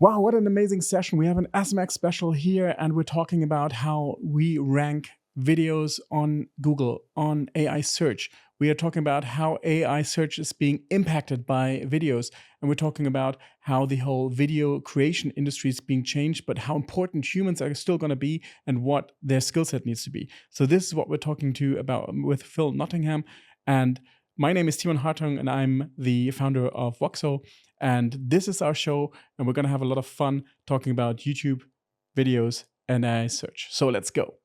Wow, what an amazing session. We have an SMX Special here, and we're talking about how we rank videos on Google, on AI search. We are talking about how AI search is being impacted by videos, and we're talking about how the whole video creation industry is being changed, but how important humans are still going to be and what their skill set needs to be. So this is what we're talking to about with Phil Nottingham. And my name is Timon Hartung, and I'm the founder of Voxo. And this is our show, and we're going to have a lot of fun talking about YouTube videos and AI search. So let's go.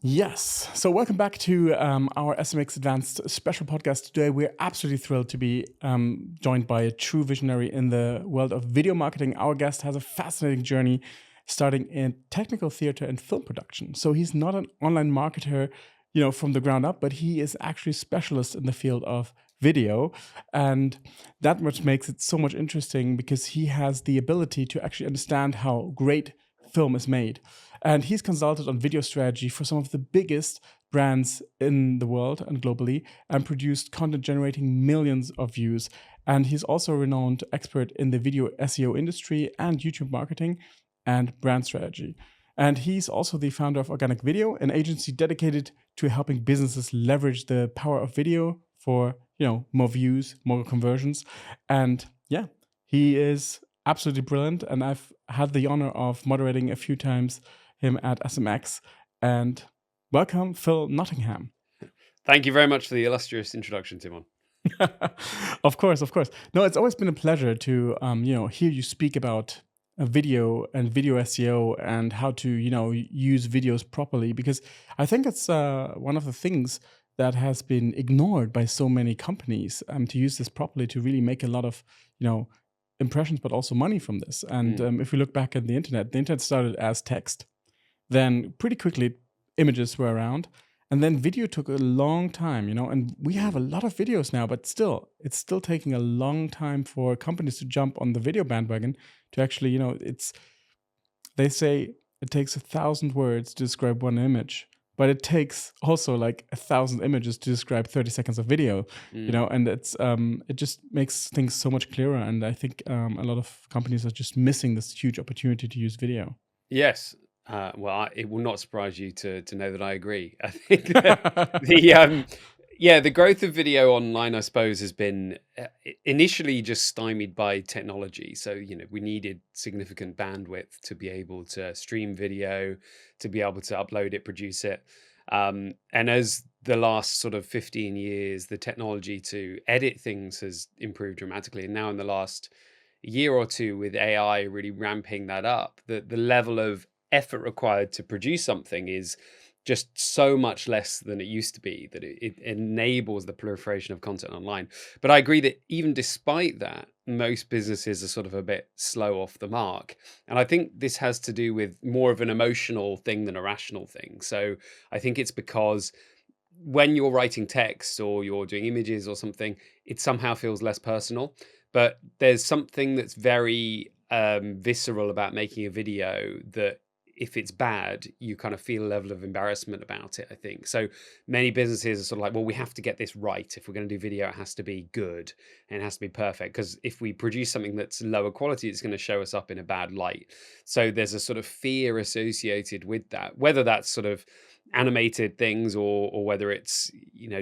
Yes. So welcome back to our SMX Advanced Special podcast. Today, we're absolutely thrilled to be joined by a true visionary in the world of video marketing. Our guest has a fascinating journey starting in technical theater and film production. So he's not an online marketer, from the ground up, but he is actually a specialist in the field of video. And that much makes it so much interesting because he has the ability to actually understand how great film is made. And he's consulted on video strategy for some of the biggest brands in the world and globally, and produced content generating millions of views. And he's also a renowned expert in the video SEO industry and YouTube marketing and brand strategy. And he's also the founder of Organic Video, an agency dedicated to helping businesses leverage the power of video for, more views, more conversions. And yeah, he is absolutely brilliant. And I've had the honor of moderating a few times him at SMX. And welcome, Phil Nottingham. Thank you very much for the illustrious introduction, Timon. Of course. No, it's always been a pleasure to, hear you speak about video and video SEO and how to, use videos properly, because I think it's one of the things that has been ignored by so many companies to use this properly to really make a lot of, impressions, but also money from this. And if we look back at the internet started as text. Then pretty quickly, images were around. And then video took a long time, and we have a lot of videos now, but still, it's still taking a long time for companies to jump on the video bandwagon to actually, they say it takes 1,000 words to describe one image, but it takes also like 1,000 images to describe 30 seconds of video, and it's it just makes things so much clearer. And I think a lot of companies are just missing this huge opportunity to use video. Yes. It will not surprise you to know that I agree. I think the growth of video online, I suppose, has been initially just stymied by technology. So, we needed significant bandwidth to be able to stream video, to be able to upload it, produce it. And as the last sort of 15 years, the technology to edit things has improved dramatically. And now in the last year or two, with AI really ramping that up, the level of effort required to produce something is just so much less than it used to be, that it enables the proliferation of content online. But I agree that even despite that, most businesses are sort of a bit slow off the mark. And I think this has to do with more of an emotional thing than a rational thing. So I think it's because when you're writing text or you're doing images or something, it somehow feels less personal. But there's something that's very visceral about making a video that, if it's bad, you kind of feel a level of embarrassment about it, I think. So many businesses are sort of like, well, we have to get this right. If we're going to do video, it has to be good and it has to be perfect. Because if we produce something that's lower quality, it's going to show us up in a bad light. So there's a sort of fear associated with that, whether that's sort of animated things or whether it's,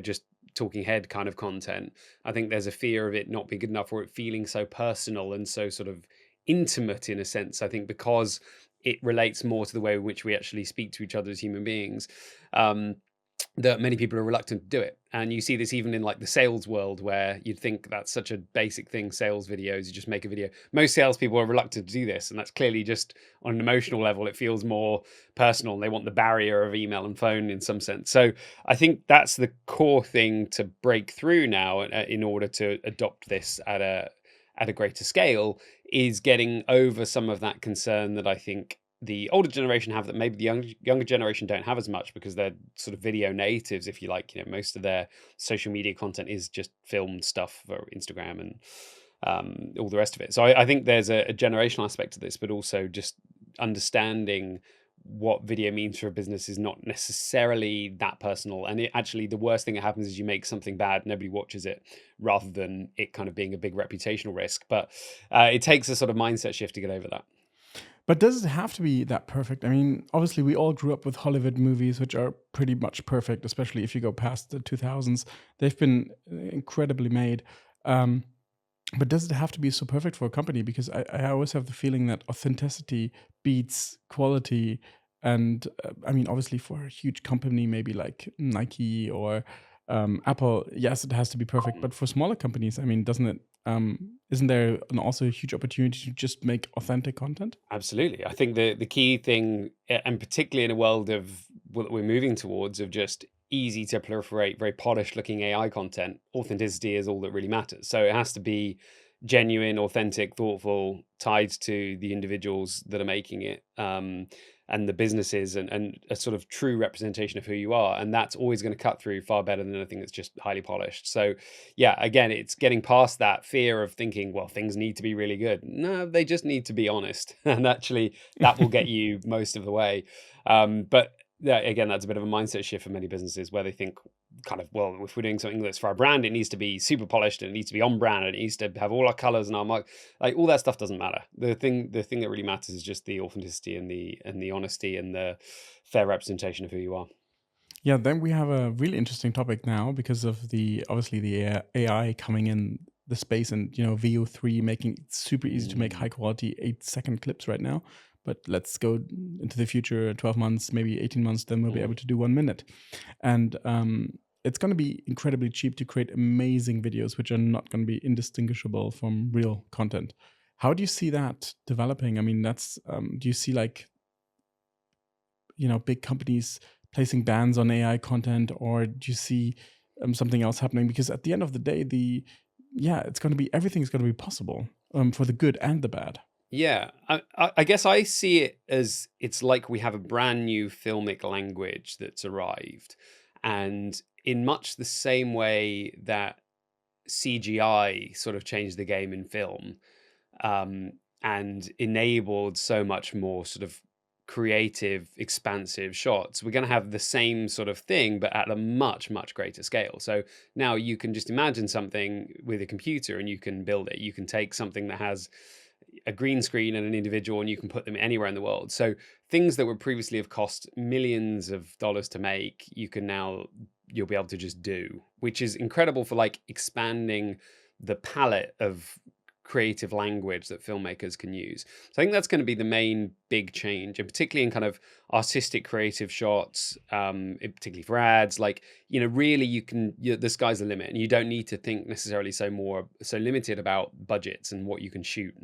just talking head kind of content. I think there's a fear of it not being good enough, or it feeling so personal and so sort of intimate in a sense, I think, because it relates more to the way in which we actually speak to each other as human beings, that many people are reluctant to do it. And you see this even in like the sales world, where you'd think that's such a basic thing, sales videos, you just make a video. Most salespeople are reluctant to do this. And that's clearly just on an emotional level, it feels more personal. They want the barrier of email and phone in some sense. So I think that's the core thing to break through now in order to adopt this at a greater scale, is getting over some of that concern that I think the older generation have, that maybe the younger generation don't have as much, because they're sort of video natives, if you like. Most of their social media content is just filmed stuff for Instagram and all the rest of it. So I think there's a generational aspect to this, but also just understanding what video means for a business is not necessarily that personal. And actually, the worst thing that happens is you make something bad, nobody watches it, rather than it kind of being a big reputational risk. But it takes a sort of mindset shift to get over that. But does it have to be that perfect? I mean, obviously, we all grew up with Hollywood movies, which are pretty much perfect, especially if you go past the 2000s. They've been incredibly made. Um, but does it have to be so perfect for a company? Because I always have the feeling that authenticity beats quality. And I mean, obviously, for a huge company, maybe like Nike or Apple, yes, it has to be perfect. But for smaller companies, I mean, doesn't it? Isn't there also a huge opportunity to just make authentic content? Absolutely. I think the key thing, and particularly in a world of what we're moving towards, of just easy to proliferate, very polished looking AI content, authenticity is all that really matters. So it has to be genuine, authentic, thoughtful, tied to the individuals that are making it, and the businesses, and a sort of true representation of who you are. And that's always going to cut through far better than anything that's just highly polished. So yeah, again, it's getting past that fear of thinking, well, things need to be really good. No, they just need to be honest. And actually, that will get you most of the way. But yeah, again, that's a bit of a mindset shift for many businesses where they think kind of, well, if we're doing something that's for our brand, it needs to be super polished and it needs to be on brand and it needs to have all our colors and our mark. Like all that stuff doesn't matter. The thing that really matters is just the authenticity and the honesty and the fair representation of who you are. Yeah, then we have a really interesting topic now because of the obviously the AI coming in the space, and VO3 making it super easy to make high quality 8-second clips right now. But let's go into the future, 12 months, maybe 18 months, then we'll be able to do 1 minute. And it's going to be incredibly cheap to create amazing videos, which are not going to be indistinguishable from real content. How do you see that developing? I mean, that's do you see like big companies placing bans on AI content, or do you see something else happening? Because at the end of the day, it's going to be everything's going to be possible for the good and the bad. Yeah, I guess I see it as it's like we have a brand new filmic language that's arrived. And in much the same way that CGI sort of changed the game in film, and enabled so much more sort of creative, expansive shots, we're going to have the same sort of thing, but at a much, much greater scale. So now you can just imagine something with a computer and you can build it. You can take something that has a green screen and an individual and you can put them anywhere in the world. So things that would previously have cost millions of dollars to make, you'll be able to just do, which is incredible for like expanding the palette of creative language that filmmakers can use. So I think that's going to be the main big change, and particularly in kind of artistic creative shots, particularly for ads. Like, really the sky's the limit, and you don't need to think necessarily so limited about budgets and what you can shoot.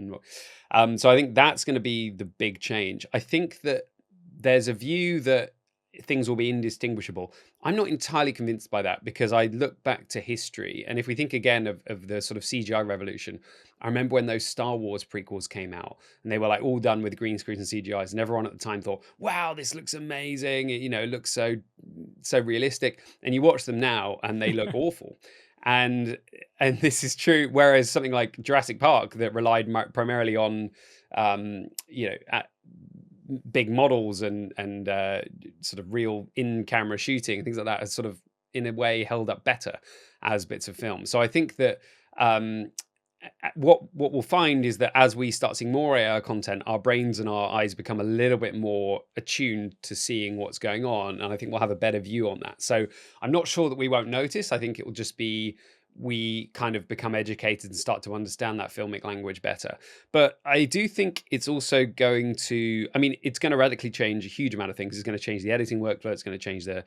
And so I think that's going to be the big change. I think that there's a view that things will be indistinguishable. I'm not entirely convinced by that, because I look back to history, and if we think again of the sort of CGI revolution, I remember when those Star Wars prequels came out and they were like all done with green screens and CGIs, and everyone at the time thought, wow, this looks amazing, it looks so realistic. And you watch them now and they look awful. And this is true, whereas something like Jurassic Park, that relied primarily on big models and sort of real in-camera shooting and things like that, has sort of in a way held up better as bits of film. So I think that what we'll find is that as we start seeing more AI content, our brains and our eyes become a little bit more attuned to seeing what's going on, and I think we'll have a better view on that. So I'm not sure that we won't notice. I think it will just be we kind of become educated and start to understand that filmic language better. But I do think it's also going to, it's going to radically change a huge amount of things. It's going to change the editing workflow. It's going to change the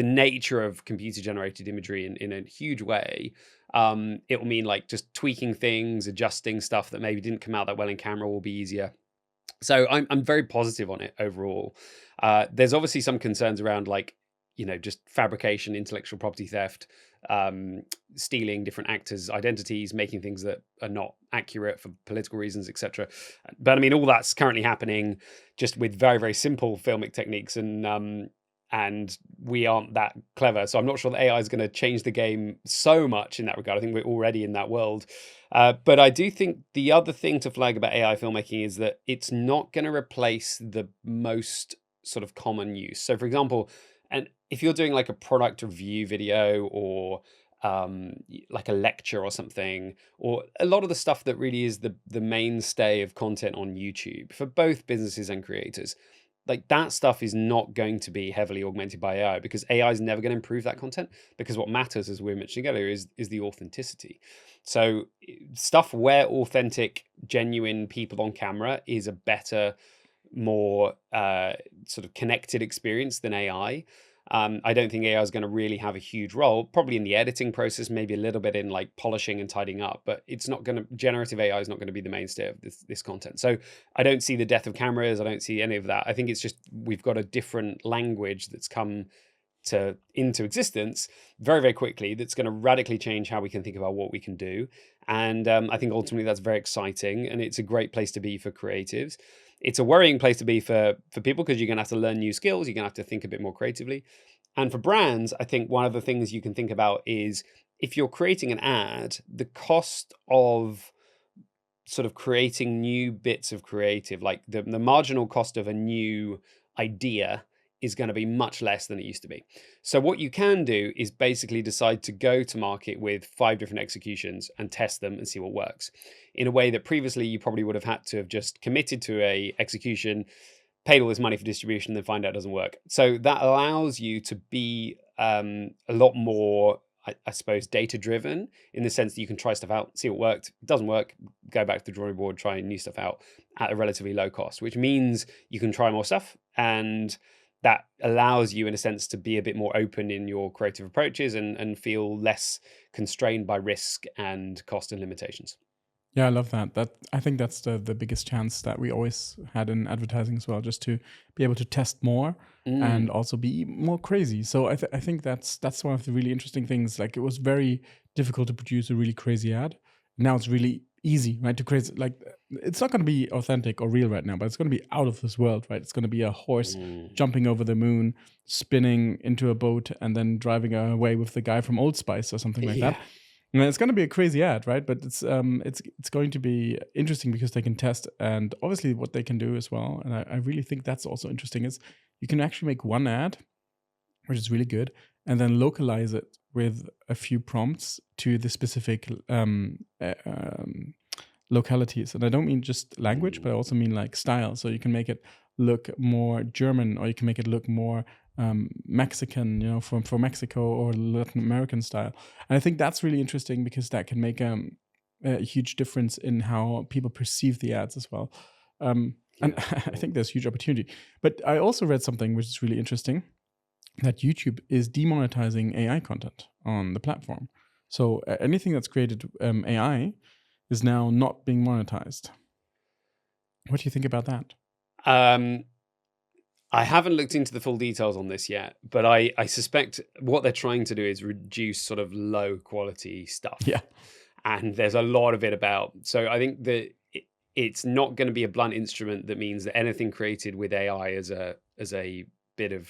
nature of computer generated imagery in a huge way. It will mean like just tweaking things, adjusting stuff that maybe didn't come out that well in camera will be easier. So I'm very positive on it overall. There's obviously some concerns around like, just fabrication, intellectual property theft, stealing different actors' identities, making things that are not accurate for political reasons, etc. But all that's currently happening just with very, very simple filmic techniques, and we aren't that clever. So I'm not sure that AI is going to change the game so much in that regard. I think we're already in that world. But I do think the other thing to flag about AI filmmaking is that it's not going to replace the most sort of common use. So for example, and if you're doing like a product review video or like a lecture or something, or a lot of the stuff that really is the mainstay of content on YouTube for both businesses and creators, like that stuff is not going to be heavily augmented by AI, because AI is never going to improve that content, because what matters, as we were mentioning earlier, is the authenticity. So stuff where authentic, genuine people on camera is a better, more sort of connected experience than AI. I don't think AI is going to really have a huge role, probably in the editing process, maybe a little bit in like polishing and tidying up, but it's not going to, generative AI is not going to be the mainstay of this content. So I don't see the death of cameras. I don't see any of that. I think it's just, we've got a different language that's come into existence very, very quickly, that's going to radically change how we can think about what we can do. And I think ultimately that's very exciting, and it's a great place to be for creatives. It's a worrying place to be for people, because you're going to have to learn new skills. You're going to have to think a bit more creatively. And for brands, I think one of the things you can think about is, if you're creating an ad, the cost of sort of creating new bits of creative, like the marginal cost of a new idea, is going to be much less than it used to be. So what you can do is basically decide to go to market with 5 different executions and test them and see what works, in a way that previously you probably would have had to have just committed to a execution, paid all this money for distribution, then find out it doesn't work. So that allows you to be a lot more, I suppose, data driven, in the sense that you can try stuff out, see what worked. It doesn't work, go back to the drawing board, try new stuff out at a relatively low cost, which means you can try more stuff, and that allows you, in a sense, to be a bit more open in your creative approaches and feel less constrained by risk and cost and limitations. Yeah, I love that. I think that's the biggest chance that we always had in advertising as well, just to be able to test more and also be more crazy. So I think that's one of the really interesting things. Like, it was very difficult to produce a really crazy ad. Now it's really easy, right? To create, like, it's not going to be authentic or real right now, but it's going to be out of this world, right? It's going to be a horse jumping over the moon, spinning into a boat, and then driving away with the guy from Old Spice or something like that. And it's going to be a crazy ad, right? But it's going to be interesting, because they can test, and obviously what they can do as well. And I really think that's also interesting, is you can actually make one ad, which is really good, and then localize it with a few prompts to the specific localities. And I don't mean just language, but I also mean like style. So you can make it look more German, or you can make it look more Mexican, from Mexico, or Latin American style. And I think that's really interesting, because that can make a huge difference in how people perceive the ads as well. And I think there's huge opportunity. But I also read something which is really interesting, that YouTube is demonetizing AI content on the platform. So anything that's created AI is now not being monetized. What do you think about that? I haven't looked into the full details on this yet, but I suspect what they're trying to do is reduce sort of low quality stuff. Yeah. And there's a lot of it about. So I think that it's not going to be a blunt instrument that means that anything created with AI as a bit of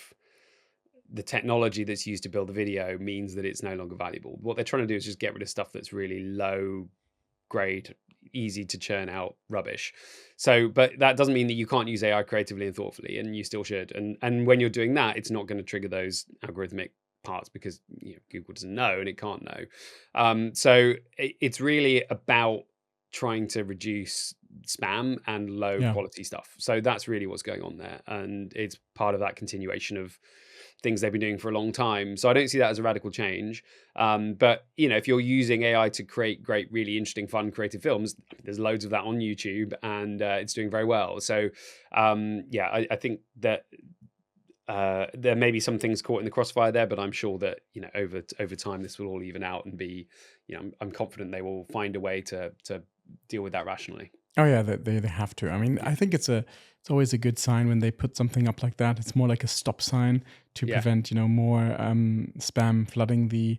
the technology that's used to build the video means that it's no longer valuable. What they're trying to do is just get rid of stuff that's really low grade, easy to churn out rubbish. So, but that doesn't mean that you can't use AI creatively and thoughtfully, and you still should. And when you're doing that, it's not going to trigger those algorithmic parts, because Google doesn't know and it can't know. So it's really about trying to reduce spam and low quality stuff. So that's really what's going on there, and it's part of that continuation of things they've been doing for a long time. So I don't see that as a radical change. But if you're using AI to create great, really interesting, fun, creative films, there's loads of that on YouTube, and it's doing very well. So I think that there may be some things caught in the crossfire there, but I'm sure that over time this will all even out and be. I'm confident they will find a way to deal with that rationally. Oh yeah, they have to. I mean, I think it's always a good sign when they put something up like that. It's more like a stop sign to prevent more spam flooding the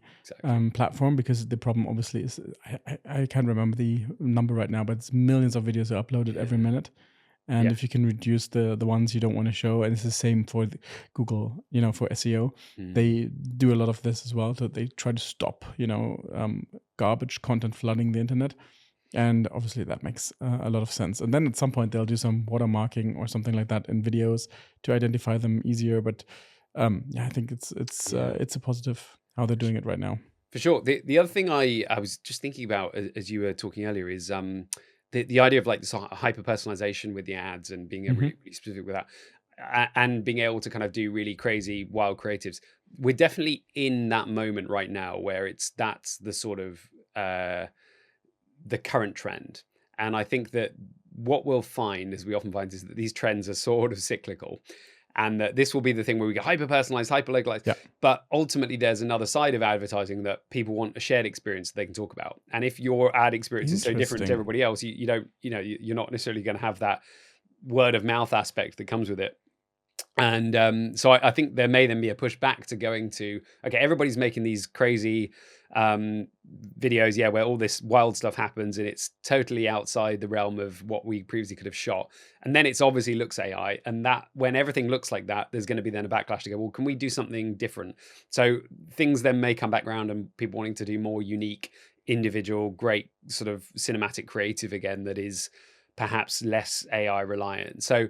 platform, because the problem obviously is I can't remember the number right now, but it's millions of videos are uploaded every minute. And if you can reduce the ones you don't want to show, and it's the same for Google, for SEO, they do a lot of this as well. So they try to stop, garbage content flooding the internet. And obviously that makes a lot of sense. And then at some point they'll do some watermarking or something like that in videos to identify them easier. But I think it's a positive how they're doing it right now. For sure. The other thing I was just thinking about as you were talking earlier is the idea of like this hyper personalization with the ads and being really, really specific with that, and being able to kind of do really crazy, wild creatives. We're definitely in that moment right now where that's the sort of the current trend. And I think that what we'll find, as we often find, is that these trends are sort of cyclical. And that this will be the thing where we get hyper personalized, hyper localized. Yeah. But ultimately, there's another side of advertising that people want a shared experience that they can talk about. And if your ad experience is so different to everybody else, you don't, you're not necessarily going to have that word of mouth aspect that comes with it. And so I think there may then be a pushback to going to, okay, everybody's making these crazy videos, where all this wild stuff happens and it's totally outside the realm of what we previously could have shot. And then it's obviously looks AI, and that when everything looks like that, there's going to be then a backlash to go, well, can we do something different? So things then may come back around and people wanting to do more unique, individual, great sort of cinematic creative again that is perhaps less AI reliant. So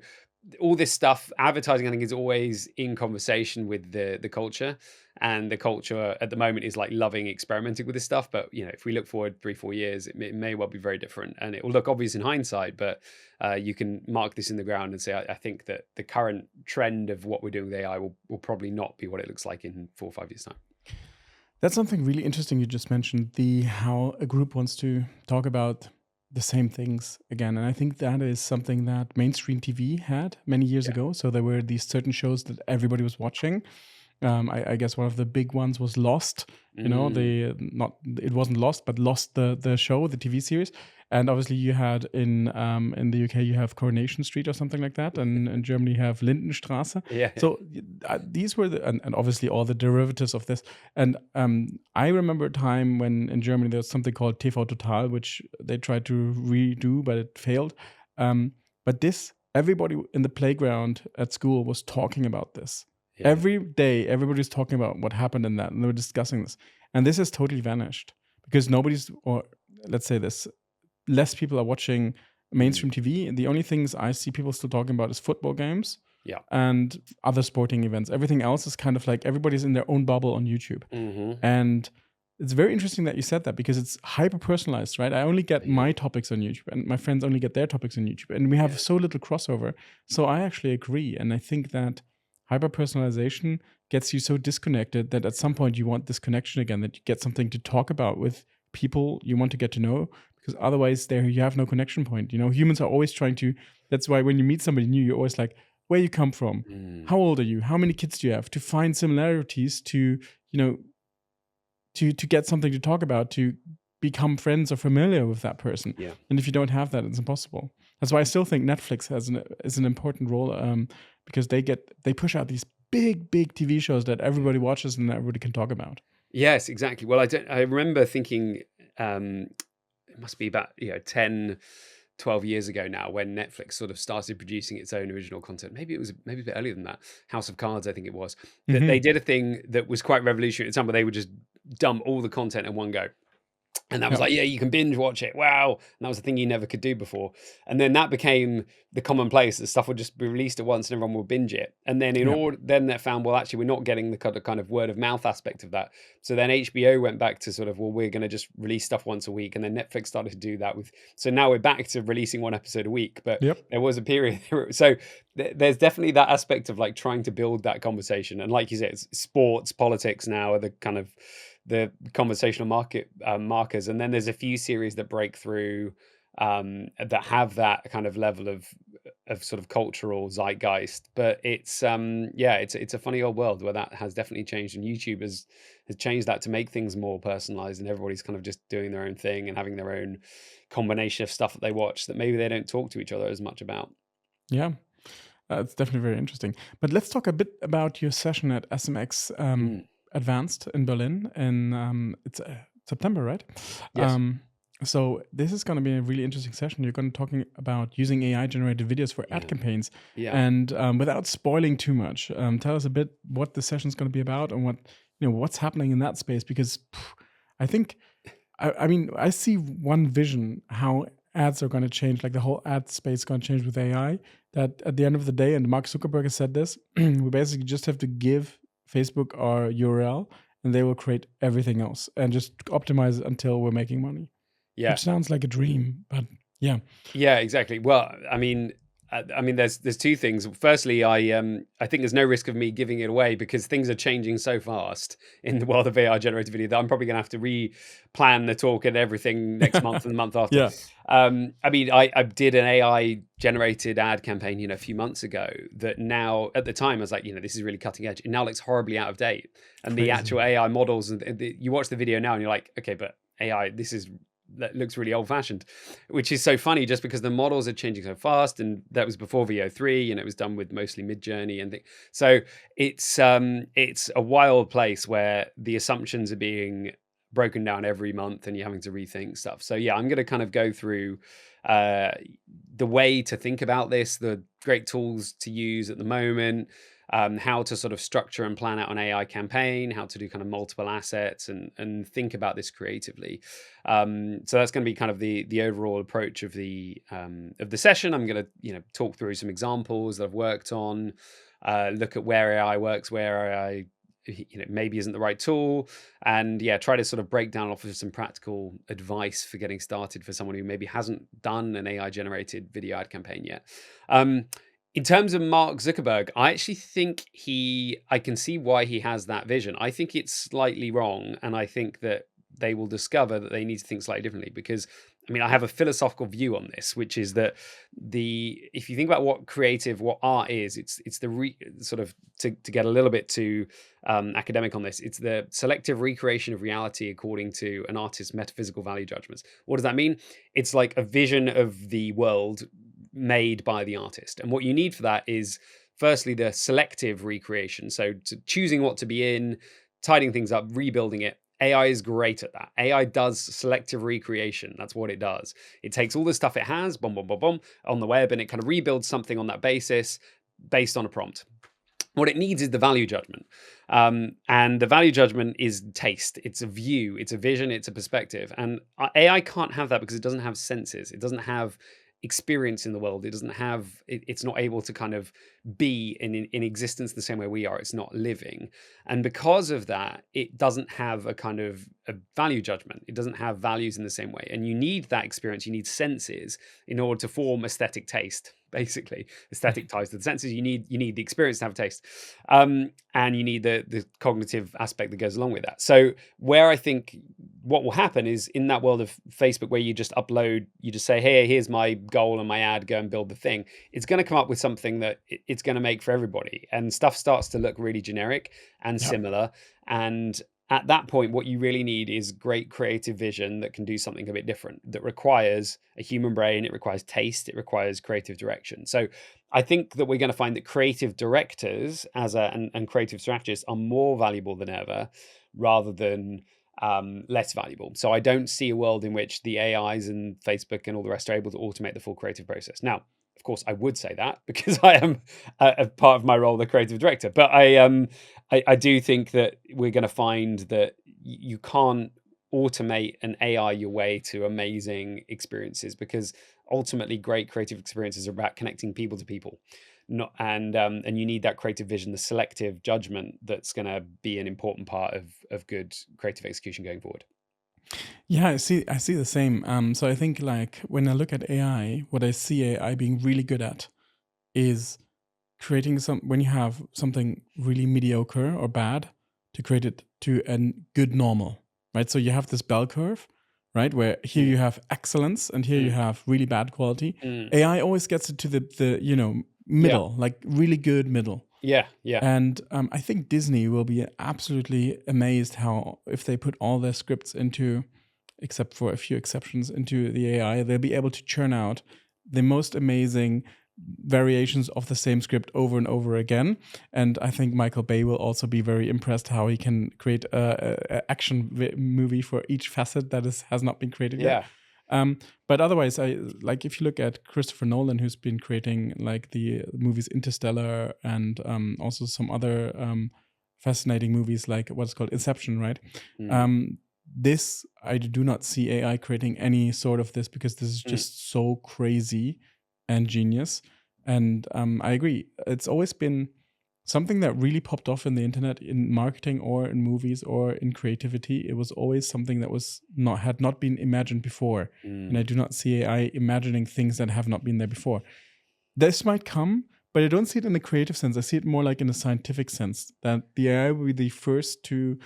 all this stuff, advertising, I think, is always in conversation with the culture, and the culture at the moment is like loving experimenting with this stuff. But if we look forward 3-4 years, it may well be very different, and it will look obvious in hindsight. But you can mark this in the ground and say, I think that the current trend of what we're doing with AI will probably not be what it looks like in 4 or 5 years' time. That's something really interesting you just mentioned, how a group wants to talk about the same things again. And I think that is something that mainstream TV had many years ago. So there were these certain shows that everybody was watching. I guess one of the big ones was Lost. It wasn't Lost, but Lost, the show, the TV series. And obviously you had in the UK you have Coronation Street or something like that, and in Germany you have Lindenstraße. Yeah. So these were and obviously all the derivatives of this. And I remember a time when in Germany there was something called TV Total, which they tried to redo, but it failed. But everybody in the playground at school was talking about this. Yeah. Every day, everybody's talking about what happened in that, and they were discussing this. And this has totally vanished because less people are watching mainstream TV. And the only things I see people still talking about is football games and other sporting events. Everything else is kind of like everybody's in their own bubble on YouTube. And it's very interesting that you said that because it's hyper personalized, right? I only get my topics on YouTube and my friends only get their topics on YouTube. And we have so little crossover. So I actually agree. And I think that hyper-personalization gets you so disconnected that at some point you want this connection again, that you get something to talk about with people you want to get to know, because otherwise you have no connection point. Humans are always trying to, that's why when you meet somebody new, you're always like, where you come from, how old are you, how many kids do you have, to find similarities to get something to talk about, to become friends or familiar with that person. And if you don't have that, it's impossible. That's why I still think Netflix is an important role, because they push out these big TV shows that everybody watches and that everybody can talk about. Yes, exactly. Well, I remember thinking it must be about 10, 12 years ago now when Netflix sort of started producing its own original content. Maybe a bit earlier than that. House of Cards, I think it was. That they did a thing that was quite revolutionary at some point. They would just dump all the content in one go. And that was like, you can binge watch it. Wow. And that was a thing you never could do before. And then that became the commonplace. The stuff would just be released at once and everyone would binge it. And then then they found, well, actually, we're not getting the kind of word of mouth aspect of that. So then HBO went back to sort of, well, we're going to just release stuff once a week. And then Netflix started to do that so now we're back to releasing one episode a week. But there was a period. So there's definitely that aspect of like trying to build that conversation. And like you said, sports, politics now are the kind of the conversational markers, and then there's a few series that break through that have that kind of level of sort of cultural zeitgeist. But it's it's a funny old world where that has definitely changed, and YouTube has changed that to make things more personalized, and everybody's kind of just doing their own thing and having their own combination of stuff that they watch that maybe they don't talk to each other as much about. It's definitely very interesting. But let's talk a bit about your session at SMX Advanced in Berlin, and it's September, right? Yes. So this is going to be a really interesting session. You're going to talking about using AI generated videos for ad campaigns, and without spoiling too much, tell us a bit what the session is going to be about and what's happening in that space, because I think I mean, I see one vision how ads are going to change, like the whole ad space is going to change with AI. That at the end of the day, and Mark Zuckerberg has said this, we basically just have to give Facebook our URL, and they will create everything else and just optimize it until we're making money. Yeah. Which sounds like a dream, but yeah. Yeah, exactly. Well, I mean, there's two things. Firstly, I think there's no risk of me giving it away because things are changing so fast in the world of AI generated video that I'm probably going to have to replan the talk and everything next month and the month after. Yeah. I mean, I did an AI generated ad campaign, a few months ago that now at the time I was like, this is really cutting edge. It now looks horribly out of date. And the actual AI models, and you watch the video now and you're like, okay, but AI, that looks really old fashioned, which is so funny just because the models are changing so fast. And that was before VO3 and it was done with mostly Mid-Journey and things. So it's a wild place where the assumptions are being broken down every month and you're having to rethink stuff. So yeah, I'm going to kind of go through the way to think about this, the great tools to use at the moment, how to sort of structure and plan out an AI campaign, how to do kind of multiple assets and think about this creatively. So that's going to be kind of the overall approach of the session. I'm going to talk through some examples that I've worked on, look at where AI works, where AI maybe isn't the right tool, and try to sort of break down off of some practical advice for getting started for someone who maybe hasn't done an AI generated video ad campaign yet. In terms of Mark Zuckerberg, I actually think I can see why he has that vision. I think it's slightly wrong, and I think that they will discover that they need to think slightly differently because, I mean, I have a philosophical view on this, which is that if you think about what art is, it's the sort of to get a little bit too academic on this, it's the selective recreation of reality according to an artist's metaphysical value judgments. What does that mean? It's like a vision of the world made by the artist. And what you need for that is firstly the selective recreation. So choosing what to be in, tidying things up, rebuilding it. AI is great at that. AI does selective recreation. That's what it does. It takes all the stuff it has, boom, boom, boom, boom, on the web, and it kind of rebuilds something on that basis based on a prompt. What it needs is the value judgment. And the value judgment is taste. It's a view, it's a vision, it's a perspective. And AI can't have that because it doesn't have senses. It doesn't have experience in the world. It doesn't have, it's not able to kind of be in existence the same way we are. It's not living. And because of that, it doesn't have a kind of a value judgment. It doesn't have values in the same way. And you need that experience. You need senses in order to form aesthetic taste. Basically, aesthetic ties to the senses. You need the experience to have a taste, and you need the cognitive aspect that goes along with that. So where I think what will happen is in that world of Facebook where you just upload, you just say, hey, here's my goal and my ad, go and build the thing. It's going to come up with something that it's going to make for everybody, and stuff starts to look really generic and similar. And at that point, what you really need is great creative vision that can do something a bit different, that requires a human brain, it requires taste, it requires creative direction. So I think that we're going to find that creative directors and creative strategists are more valuable than ever rather than less valuable. So I don't see a world in which the AIs and Facebook and all the rest are able to automate the full creative process. Now, of course, I would say that because I am a part of my role, the creative director. But I do think that we're going to find that you can't automate an AI your way to amazing experiences, because ultimately great creative experiences are about connecting people to people. And you need that creative vision, the selective judgment that's going to be an important part of good creative execution going forward. Yeah, I see the same. So I think like when I look at AI, what I see AI being really good at is creating when you have something really mediocre or bad, to create it to a good normal, right? So you have this bell curve, right? Where here you have excellence and here you have really bad quality. AI always gets it to the middle, like really good middle. Yeah. And I think Disney will be absolutely amazed how, if they put all their scripts into, except for a few exceptions, into the AI, they'll be able to churn out the most amazing variations of the same script over and over again. And I think Michael Bay will also be very impressed how he can create a action movie for each facet that has not been created yet. But otherwise, if you look at Christopher Nolan, who's been creating like the movies Interstellar and also some other fascinating movies like what's called Inception, right? this, I do not see AI creating any sort of this, because this is just so crazy and genius. And I agree. It's always been something that really popped off in the internet, in marketing or in movies or in creativity. It was always something that had not been imagined before. And I do not see AI imagining things that have not been there before. This might come, but I don't see it in the creative sense. I see it more like in a scientific sense, that the AI will be the first to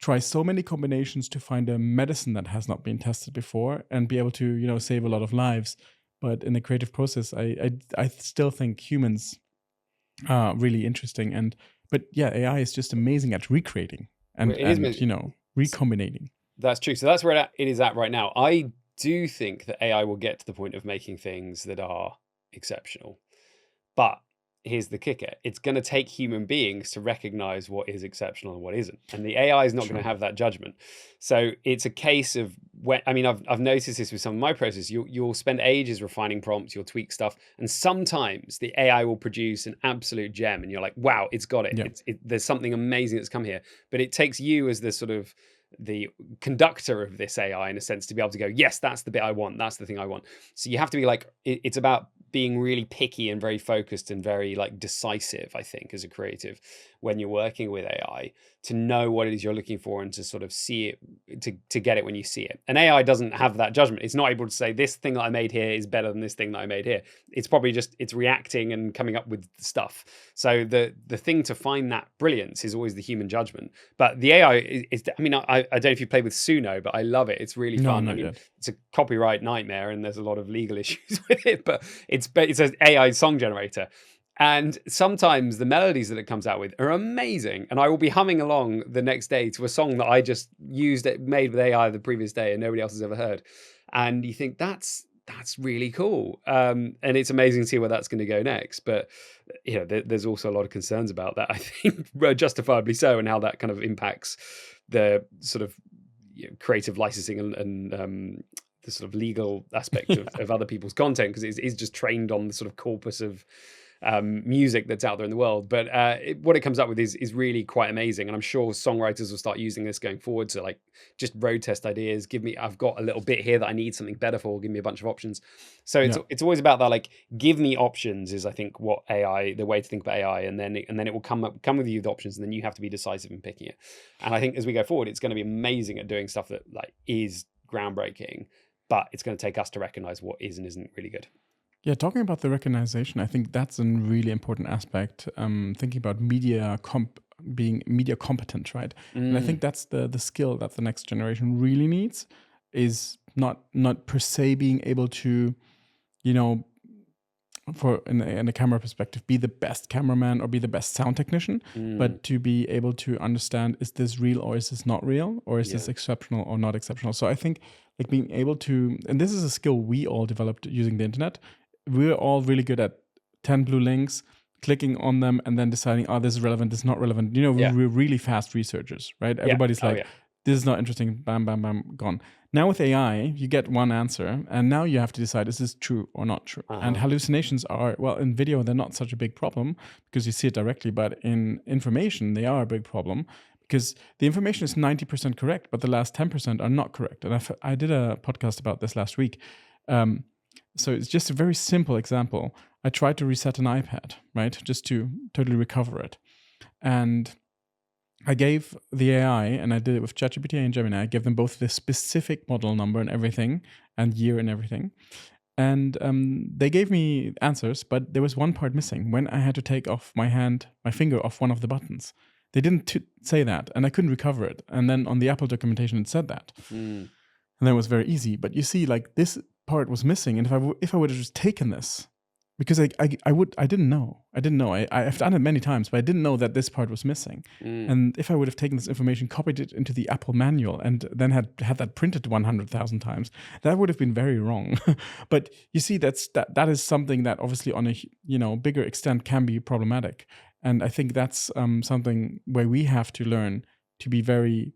try so many combinations to find a medicine that has not been tested before and be able to, save a lot of lives. But in the creative process, I still think humans are really interesting. But yeah, AI is just amazing at recreating and recombinating. That's true. So that's where it is at right now. I do think that AI will get to the point of making things that are exceptional. But here's the kicker. It's going to take human beings to recognize what is exceptional and what isn't. And the AI is not going to have that judgment. So it's a case of I've noticed this with some of my processes. You'll spend ages refining prompts, you'll tweak stuff. And sometimes the AI will produce an absolute gem and you're like, wow, it's got it. Yeah. There's something amazing that's come here. But it takes you as the sort of the conductor of this AI, in a sense, to be able to go, yes, that's the bit I want. That's the thing I want. So you have to be like, it's about being really picky and very focused and very like decisive, I think, as a creative, when you're working with AI, to know what it is you're looking for and to sort of see it, to get it when you see it. And AI doesn't have that judgment. It's not able to say this thing that I made here is better than this thing that I made here. It's probably just, it's reacting and coming up with stuff. So the thing to find that brilliance is always the human judgment. But the AI is I don't know if you play with Suno, but I love it. It's really fun. Not yet. It's a copyright nightmare and there's a lot of legal issues with it, but it's an AI song generator. And sometimes the melodies that it comes out with are amazing. And I will be humming along the next day to a song that I just made with AI the previous day and nobody else has ever heard. And you think that's really cool. And it's amazing to see where that's going to go next. But, there's also a lot of concerns about that, I think, justifiably so, and how that kind of impacts the sort of creative licensing and the sort of legal aspect of other people's content, because it is just trained on the sort of corpus of music that's out there in the world. But what it comes up with is really quite amazing. And I'm sure songwriters will start using this going forward to like just road test ideas. I've got a little bit here that I need something better for, give me a bunch of options. So it's always about that, like, give me options is, I think, what the way to think about AI, and then it will come with you the options, and then you have to be decisive in picking it. And I think as we go forward, it's going to be amazing at doing stuff that like is groundbreaking, but it's going to take us to recognize what is and isn't really good. Yeah, talking about the recognition, I think that's a really important aspect. Thinking about being media competent, right? And I think that's the skill that the next generation really needs, is not per se being able to, in a camera perspective, be the best cameraman or be the best sound technician, but to be able to understand, is this real or is this not real, or is this exceptional or not exceptional? So I think like being able to, and this is a skill we all developed using the internet. We're all really good at 10 blue links, clicking on them and then deciding, this is relevant, this is not relevant. We're really fast researchers, right? Everybody's this is not interesting, bam, bam, bam, gone. Now with AI, you get one answer, and now you have to decide, is this true or not true? And hallucinations are, well, in video, they're not such a big problem because you see it directly, but in information, they are a big problem because the information is 90% correct, but the last 10% are not correct. And I did a podcast about this last week. So it's just a very simple example. I tried to reset an iPad, right? Just to totally recover it. And I gave the AI, and I did it with ChatGPT and Gemini, I gave them both the specific model number and everything, and year and everything. And they gave me answers, but there was one part missing. When I had to take off my finger off one of the buttons, they didn't say that, and I couldn't recover it. And then on the Apple documentation, it said that. And that was very easy. But you see, like, this part was missing, and if I would have just taken this, because I didn't know. I've done it many times, but I didn't know that this part was missing. And if I would have taken this information, copied it into the Apple manual, and then had that printed 100,000 times, that would have been very wrong. But you see, that is something that obviously on a bigger extent can be problematic. And I think that's something where we have to learn to be very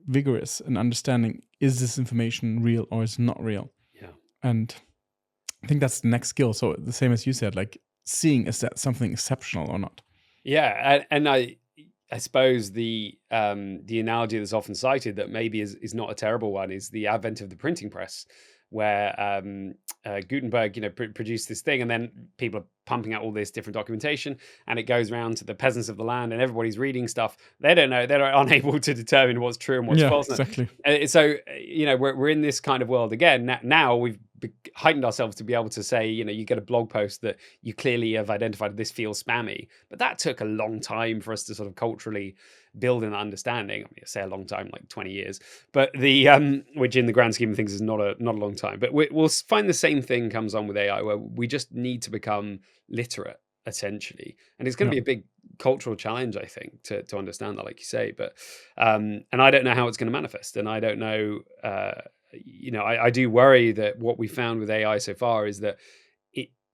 vigorous in understanding, is this information real or is it not real? Yeah. And I think that's the next skill. So the same as you said, like seeing, is that something exceptional or not? Yeah, and I suppose the analogy that's often cited that maybe is not a terrible one is the advent of the printing press, where Gutenberg, produced this thing, and then people are pumping out all this different documentation, and it goes around to the peasants of the land, and everybody's reading stuff. They don't know; they're unable to determine what's true and what's Yeah, false. exactly. So we're in this kind of world again. Now we've heightened ourselves to be able to say, you get a blog post that you clearly have identified this feels spammy, but that took a long time for us to sort of culturally build an understanding. I say a long time, like 20 years, but which in the grand scheme of things is not a long time. But we'll find the same thing comes on with AI, where we just need to become literate, essentially, and it's going to Yeah. be a big cultural challenge, I think, to understand that, like you say. But and I don't know how it's going to manifest, and I don't know. I do worry that what we found with AI so far is that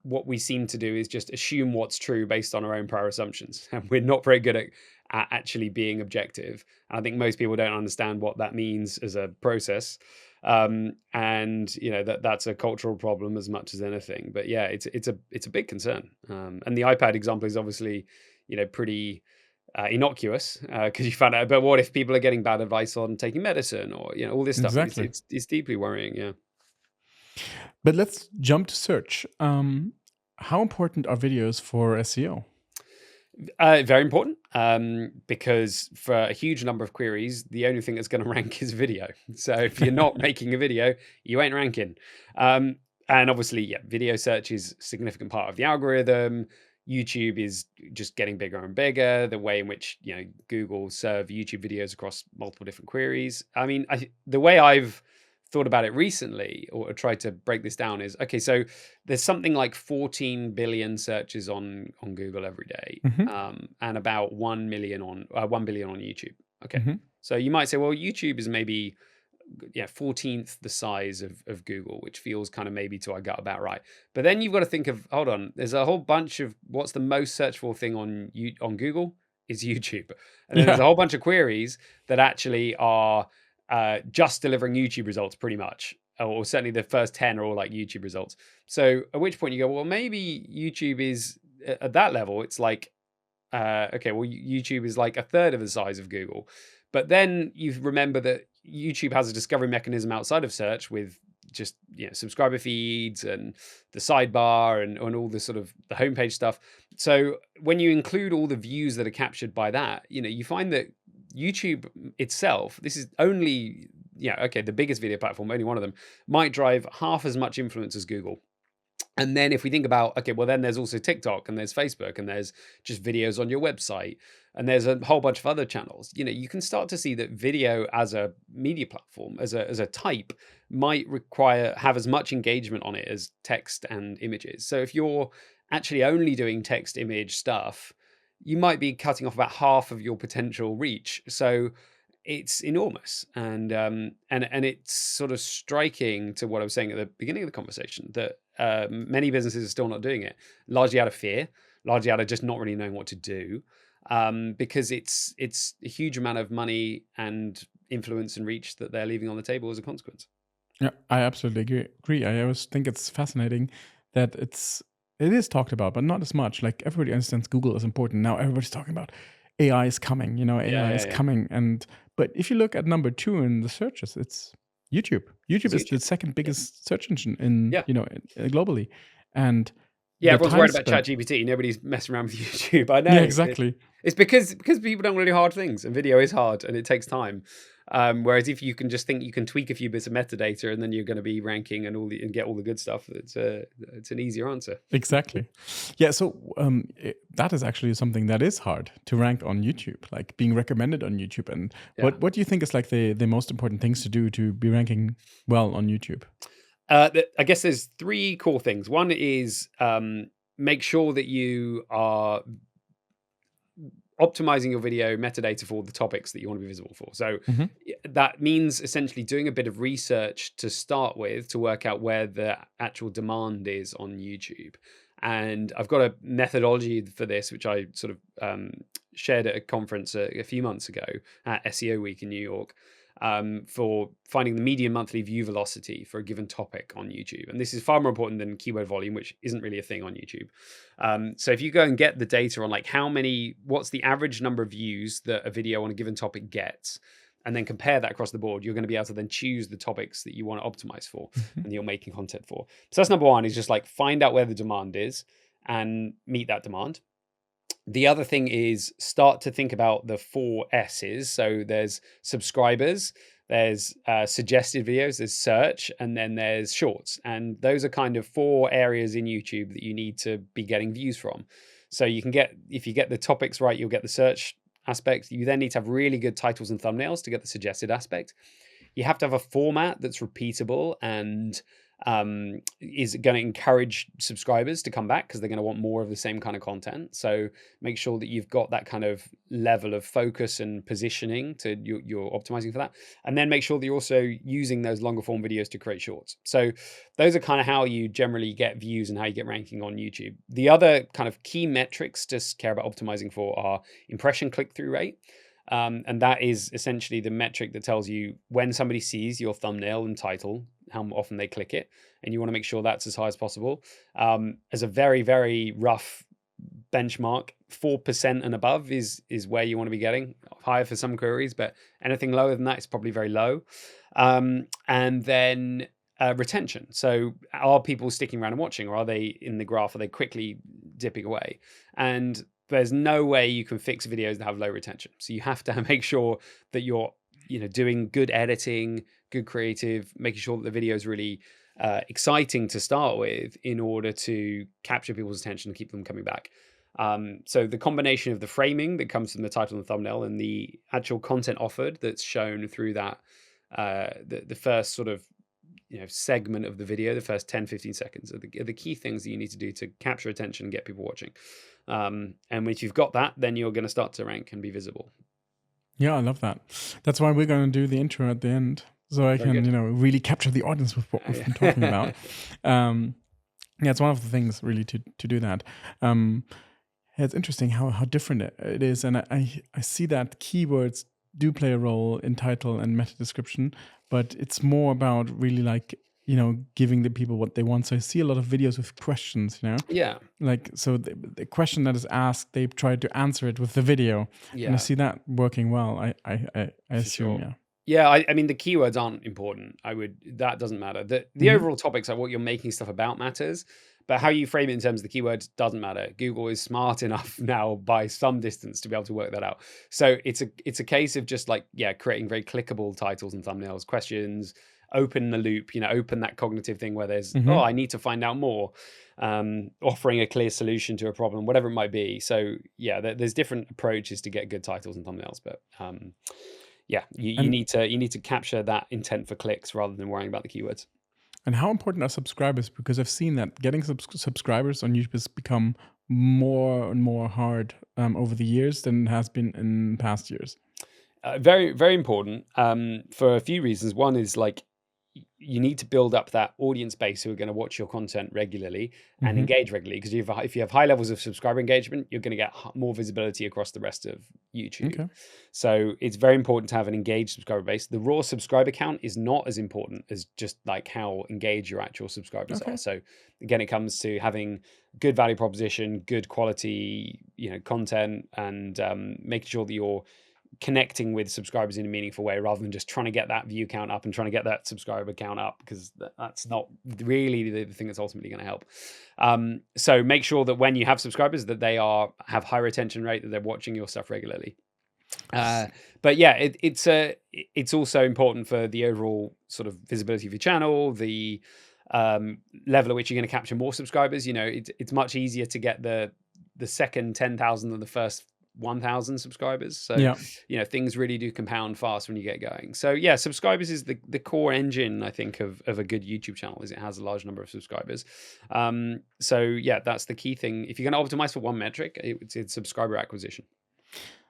what we seem to do is just assume what's true based on our own prior assumptions, and we're not very good at actually being objective. And I think most people don't understand what that means as a process, and that's a cultural problem as much as anything. But yeah, it's a big concern. And the iPad example is obviously pretty innocuous, because you found out. But what if people are getting bad advice on taking medicine, or all this stuff? Exactly. It's deeply worrying. Yeah. But let's jump to search. How important are videos for SEO? Very important, because for a huge number of queries, the only thing that's going to rank is video. So if you're not making a video, you ain't ranking. And obviously, yeah, video search is a significant part of the algorithm. YouTube is just getting bigger and bigger. The way in which Google serve YouTube videos across multiple different queries. I mean, the way I've thought about it recently, or tried to break this down, is okay. So there's something like 14 billion searches on Google every day, and about 1 billion on YouTube. Okay, so you might say, well, YouTube is maybe 14th the size of Google, which feels kind of maybe to our gut about right. But then you've got to think of, hold on, there's a whole bunch of what's the most searched for thing on Google is YouTube, and then there's a whole bunch of queries that actually are just delivering YouTube results pretty much, or certainly the first 10 are all like YouTube results. So at which point you go, well, maybe YouTube is at that level, it's like, okay, well, YouTube is like a third of the size of Google. But then you remember that YouTube has a discovery mechanism outside of search with just subscriber feeds and the sidebar and all the sort of the homepage stuff. So when you include all the views that are captured by that, you find that YouTube itself, this is only the biggest video platform, only one of them, might drive half as much influence as Google. And then if we think about, okay, well, then there's also TikTok, and there's Facebook, and there's just videos on your website, and there's a whole bunch of other channels. You can start to see that video as a media platform, as a type, might have as much engagement on it as text and images. So if you're actually only doing text image stuff, you might be cutting off about half of your potential reach. So it's enormous, and it's sort of striking to what I was saying at the beginning of the conversation, that many businesses are still not doing it, largely out of fear, largely out of just not really knowing what to do, because it's a huge amount of money and influence and reach that they're leaving on the table as a consequence. Yeah, I absolutely agree. I always think it's fascinating that it is talked about, but not as much. Like, everybody understands Google is important. Now everybody's talking about AI is coming, AI is coming. But if you look at number 2 in the searches, it's YouTube. YouTube is the second biggest search engine globally. And everyone's worried about ChatGPT. Nobody's messing around with YouTube. I know. Yeah, exactly. It's because people don't want to do hard things, and video is hard and it takes time. Whereas if you can just think you can tweak a few bits of metadata, and then you're going to be ranking and get all the good stuff, it's an easier answer. Exactly. Yeah. So that is actually something that is hard to rank on YouTube, like being recommended on YouTube. And what do you think is like the most important things to do to be ranking well on YouTube? I guess there's 3 core things. One is make sure that you are optimizing your video metadata for the topics that you want to be visible for. So that means essentially doing a bit of research to start with, to work out where the actual demand is on YouTube. And I've got a methodology for this, which I sort of shared at a conference a few months ago at SEO Week in New York. for finding the median monthly view velocity for a given topic on YouTube. And this is far more important than keyword volume, which isn't really a thing on YouTube. So if you go and get the data on like what's the average number of views that a video on a given topic gets, and then compare that across the board, you're going to be able to then choose the topics that you want to optimize for and you're making content for. So that's number one, is just like find out where the demand is and meet that demand. The other thing is start to think about the 4 S's. So there's subscribers, there's suggested videos, there's search, and then there's shorts. And those are kind of 4 areas in YouTube that you need to be getting views from. So you can if you get the topics right, you'll get the search aspect. You then need to have really good titles and thumbnails to get the suggested aspect. You have to have a format that's repeatable and is going to encourage subscribers to come back because they're going to want more of the same kind of content. So make sure that you've got that kind of level of focus and positioning to you're optimizing for that. And then make sure that you're also using those longer form videos to create shorts. So those are kind of how you generally get views and how you get ranking on YouTube. The other kind of key metrics to care about optimizing for are impression click-through rate. And that is essentially the metric that tells you when somebody sees your thumbnail and title, how often they click it, and you want to make sure that's as high as possible. As a very, very rough benchmark, 4% and above is where you want to be getting. Higher for some queries, but anything lower than that is probably very low. And then retention. So are people sticking around and watching, or are they in the graph? Are they quickly dipping away? And there's no way you can fix videos that have low retention. So you have to make sure that you're, doing good editing, good creative, making sure that the video is really exciting to start with in order to capture people's attention and keep them coming back. So the combination of the framing that comes from the title and thumbnail and the actual content offered that's shown through that, the first sort of segment of the video, the first 10-15 seconds are the key things that you need to do to capture attention and get people watching. And if you've got that, then you're going to start to rank and be visible. Yeah, I love that. That's why we're going to do the intro at the end, so I can really capture the audience with what we've been talking about. Yeah, it's one of the things really to do that. It's interesting how different it is, and I see that keywords do play a role in title and meta description, but it's more about really like giving the people what they want. So I see a lot of videos with questions, Yeah. like, so the question that is asked, they try to answer it with the video. Yeah. And I see that working well. I assume, sure. Yeah, I mean, the keywords aren't important. That doesn't matter. The overall topics, like what you're making stuff about, matters, but how you frame it in terms of the keywords doesn't matter. Google is smart enough now by some distance to be able to work that out. So it's a case of just like, creating very clickable titles and thumbnails, questions, open the loop, open that cognitive thing where there's, I need to find out more, offering a clear solution to a problem, whatever it might be. So there's different approaches to get good titles and thumbnails, but you need to capture that intent for clicks rather than worrying about the keywords. And how important are subscribers? Because I've seen that getting subscribers on YouTube has become more and more hard over the years than it has been in past years. Very, very important for a few reasons. One is like you need to build up that audience base who are going to watch your content regularly and engage regularly. Because if you have high levels of subscriber engagement, you're going to get more visibility across the rest of YouTube. Okay. So it's very important to have an engaged subscriber base. The raw subscriber count is not as important as just like how engaged your actual subscribers are. So again, it comes to having good value proposition, good quality, content, and making sure that you're connecting with subscribers in a meaningful way rather than just trying to get that view count up and trying to get that subscriber count up, because that's not really the thing that's ultimately going to help. So make sure that when you have subscribers that they have high retention rate, that they're watching your stuff regularly. But yeah, it's also important for the overall sort of visibility of your channel, the level at which you're going to capture more subscribers. It's much easier to get the second 10,000 than the first 1,000 subscribers. So, things really do compound fast when you get going. So subscribers is the core engine, I think, of a good YouTube channel, is it has a large number of subscribers. So that's the key thing. If you're going to optimize for one metric, it's subscriber acquisition.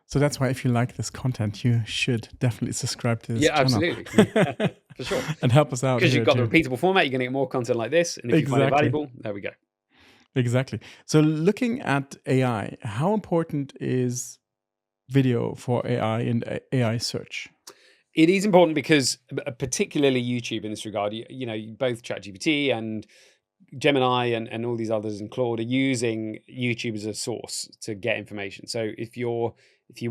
So that's why if you like this content, you should definitely subscribe to this channel. Absolutely. For sure. And help us out. Because you've got the repeatable format, you're going to get more content like this. And if you find it valuable, there we go. Exactly. So looking at AI, how important is video for AI and AI search? It is important because particularly YouTube in this regard, both ChatGPT and Gemini and all these others and Claude are using YouTube as a source to get information. So if you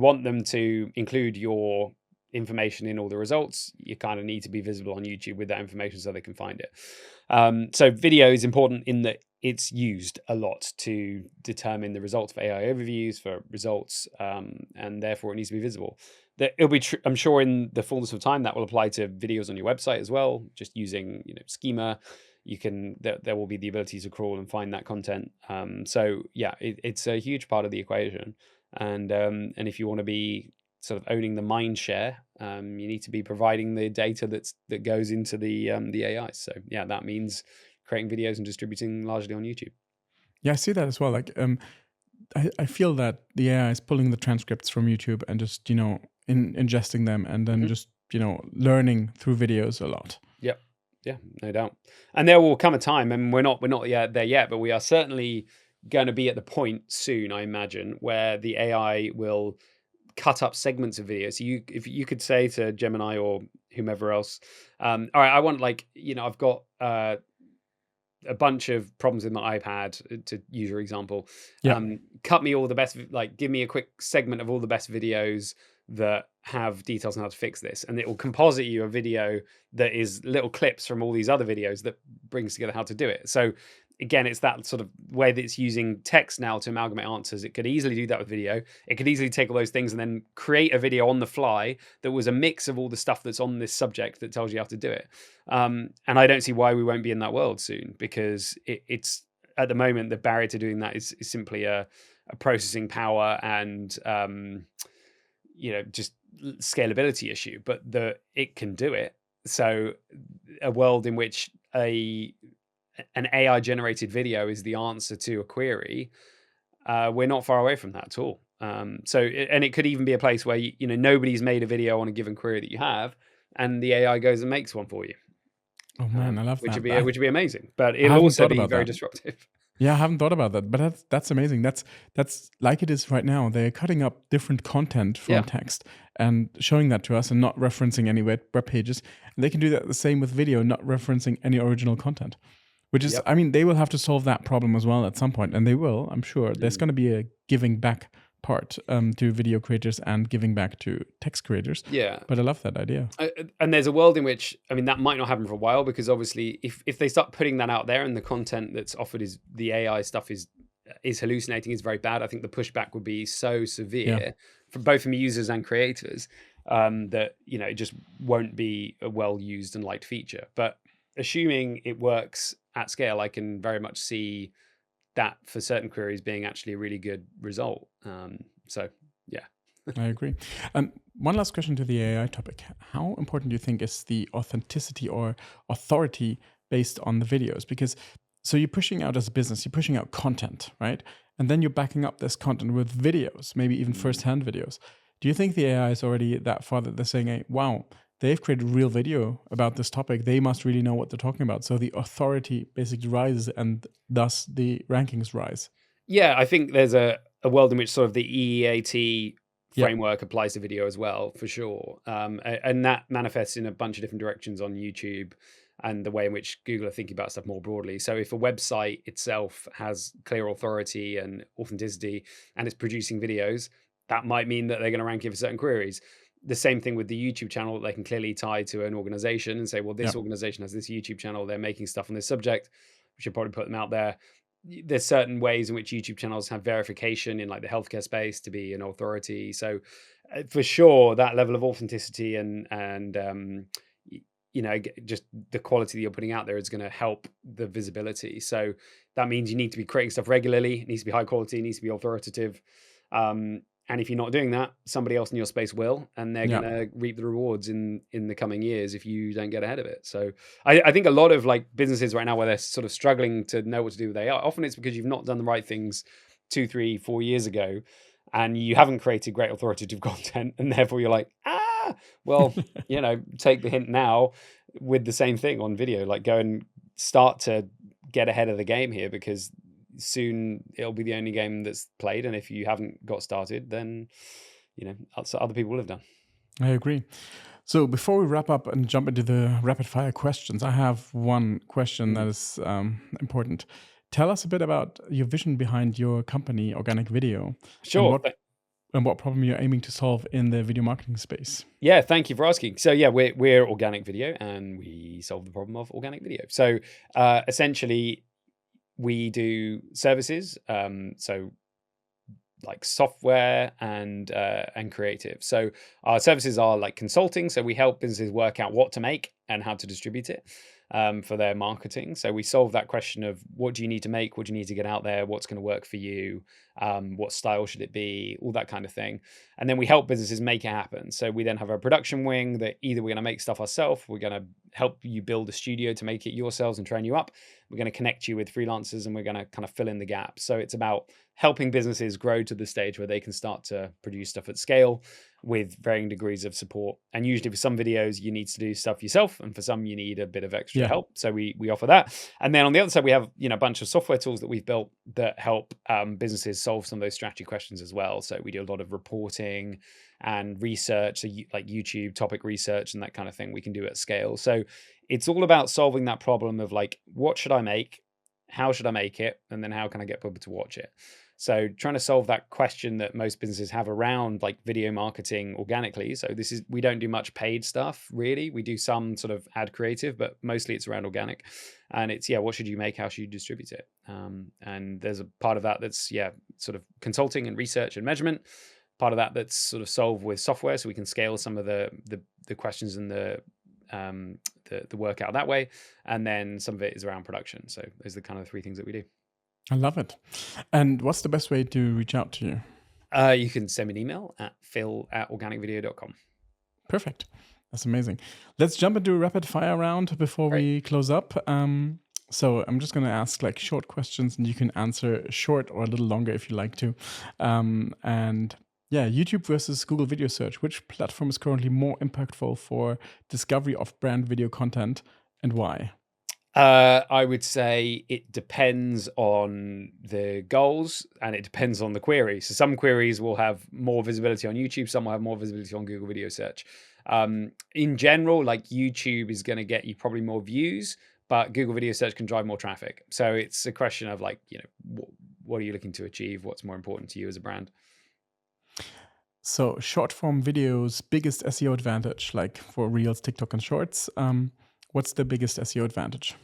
want them to include your information in all the results, you kind of need to be visible on YouTube with that information so they can find it. So video is important in that it's used a lot to determine the results for AI overviews, for results, and therefore it needs to be visible. It'll be, I'm sure, in the fullness of time that will apply to videos on your website as well. Just using schema, there will be the ability to crawl and find that content. So yeah, it's a huge part of the equation. And if you want to be sort of owning the mind share, you need to be providing the data that goes into the AI. So yeah, that means creating videos and distributing largely on YouTube. Yeah, I see that as well. Like, I feel that the AI is pulling the transcripts from YouTube and just, ingesting them and then just, learning through videos a lot. Yep. Yeah, no doubt. And there will come a time, and we're not yet there yet, but we are certainly going to be at the point soon, I imagine, where the AI will cut up segments of videos. So if you could say to Gemini or whomever else, all right, I want I've got a bunch of problems with my iPad, to use your example. Yeah. Cut me all the best, give me a quick segment of all the best videos that have details on how to fix this, and it will composite you a video that is little clips from all these other videos that brings together how to do it. So again, it's that sort of way that it's using text now to amalgamate answers. It could easily do that with video. It could easily take all those things and then create a video on the fly that was a mix of all the stuff that's on this subject that tells you how to do it. And I don't see why we won't be in that world soon, because it's at the moment the barrier to doing that is simply a processing power and just scalability issue. But it can do it. So a world in which an AI generated video is the answer to a query, we're not far away from that at all. And it could even be a place where nobody's made a video on a given query that you have, and the AI goes and makes one for you. Oh man, I love which that. Would be amazing, but it'll also be very disruptive. Yeah, I haven't thought about that, but that's amazing. That's like it is right now. They're cutting up different content from text and showing that to us and not referencing any web pages. And they can do that the same with video, not referencing any original content. Which is, I mean, they will have to solve that problem as well at some point, and they will, I'm sure. There's going to be a giving back part to video creators and giving back to text creators. Yeah. But I love that idea. And there's a world in which, that might not happen for a while, because obviously if they start putting that out there and the content that's offered is the AI stuff is hallucinating, is very bad, I think the pushback would be so severe for both from users and creators that, it just won't be a well-used and liked feature. But assuming it works at scale, I can very much see that for certain queries being actually a really good result. So yeah. I agree. One last question to the AI topic. How important do you think is the authenticity or authority based on the videos? Because so you're pushing out as a business, you're pushing out content, right? And then you're backing up this content with videos, maybe even first-hand videos. Do you think the AI is already that far that they're saying, hey, wow, they've created a real video about this topic. They must really know what they're talking about. So the authority basically rises and thus the rankings rise. Yeah, I think there's a world in which sort of the EEAT framework applies to video as well, for sure. And that manifests in a bunch of different directions on YouTube and the way in which Google are thinking about stuff more broadly. So if a website itself has clear authority and authenticity and it's producing videos, that might mean that they're going to rank it for certain queries. The same thing with the YouTube channel, they can clearly tie to an organization and say, well, this organization has this YouTube channel, they're making stuff on this subject, we should probably put them out there. There's certain ways in which YouTube channels have verification in like the healthcare space to be an authority. So for sure, that level of authenticity and just the quality that you're putting out there is going to help the visibility. So that means you need to be creating stuff regularly. It needs to be high quality, it needs to be authoritative. And if you're not doing that, somebody else in your space will, and they're going to reap the rewards in the coming years if you don't get ahead of it. So I think a lot of like businesses right now where they're sort of struggling to know what to do with AI, often it's because you've not done the right things 2, 3, 4 years ago, and you haven't created great authoritative content, and therefore you're like, well, take the hint now with the same thing on video, like go and start to get ahead of the game here, because soon it'll be the only game that's played, and if you haven't got started, then other people will have done. I agree. So before we wrap up and jump into the rapid fire questions, I have one question that Mm. is important. Tell us a bit about your vision behind your company, Organic Video, and Sure. what problem you're aiming to solve in the video marketing space. Yeah, thank you for asking. So yeah, we're organic video, and we solve the problem of organic video. So essentially, we do services. So like software and creative. So our services are like consulting. So we help businesses work out what to make and how to distribute it for their marketing. So we solve that question of what do you need to make, what do you need to get out there, what's going to work for you, what style should it be, all that kind of thing. And then we help businesses make it happen. So we then have a production wing that either we're going to make stuff ourselves, we're going to help you build a studio to make it yourselves and train you up. We're going to connect you with freelancers, and we're going to kind of fill in the gaps. So it's about helping businesses grow to the stage where they can start to produce stuff at scale with varying degrees of support. And usually for some videos, you need to do stuff yourself, and for some you need a bit of extra Yeah. help. So we offer that. And then on the other side, we have a bunch of software tools that we've built that help businesses solve some of those strategy questions as well. So we do a lot of reporting and research, so like YouTube topic research and that kind of thing we can do at scale. So it's all about solving that problem of like, what should I make? How should I make it? And then how can I get people to watch it? So trying to solve that question that most businesses have around like video marketing organically. So we don't do much paid stuff really. We do some sort of ad creative, but mostly it's around organic. And it's, what should you make? How should you distribute it? And there's a part of that that's, sort of consulting and research and measurement. Part of that that's sort of solved with software, so we can scale some of the questions and the work out that way. And then some of it is around production. So those are the kind of three things that we do. I love it. And what's the best way to reach out to you? You can send me an email at phil@organicvideo.com. Perfect. That's amazing. Let's jump into a rapid fire round before we close up. So I'm just going to ask like short questions, and you can answer short or a little longer if you like to. YouTube versus Google Video Search. Which platform is currently more impactful for discovery of brand video content, and why? I would say it depends on the goals, and it depends on the query. So some queries will have more visibility on YouTube, some will have more visibility on Google Video Search. In general, like YouTube is going to get you probably more views, but Google Video Search can drive more traffic. So it's a question of like, what are you looking to achieve? What's more important to you as a brand? So short form videos, biggest SEO advantage, like for Reels, TikTok, and Shorts. What's the biggest SEO advantage?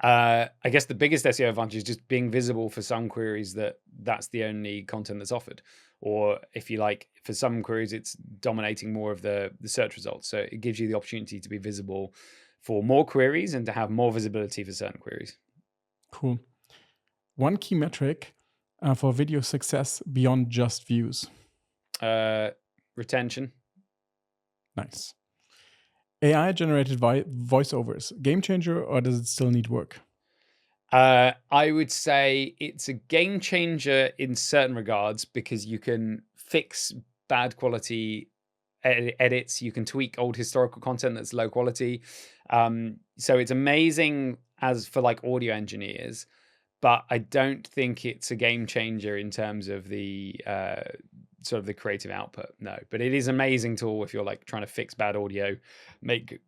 I guess the biggest SEO advantage is just being visible for some queries that's the only content that's offered. Or if you like, for some queries, it's dominating more of the search results. So it gives you the opportunity to be visible for more queries and to have more visibility for certain queries. Cool. One key metric for video success beyond just views. Retention. Nice. AI-generated voiceovers, game changer, or does it still need work? I would say it's a game changer in certain regards because you can fix bad quality edits. You can tweak old historical content that's low quality. So it's amazing as for like audio engineers, but I don't think it's a game changer in terms of the sort of the creative output. No, but it is an amazing tool if you're like trying to fix bad audio, make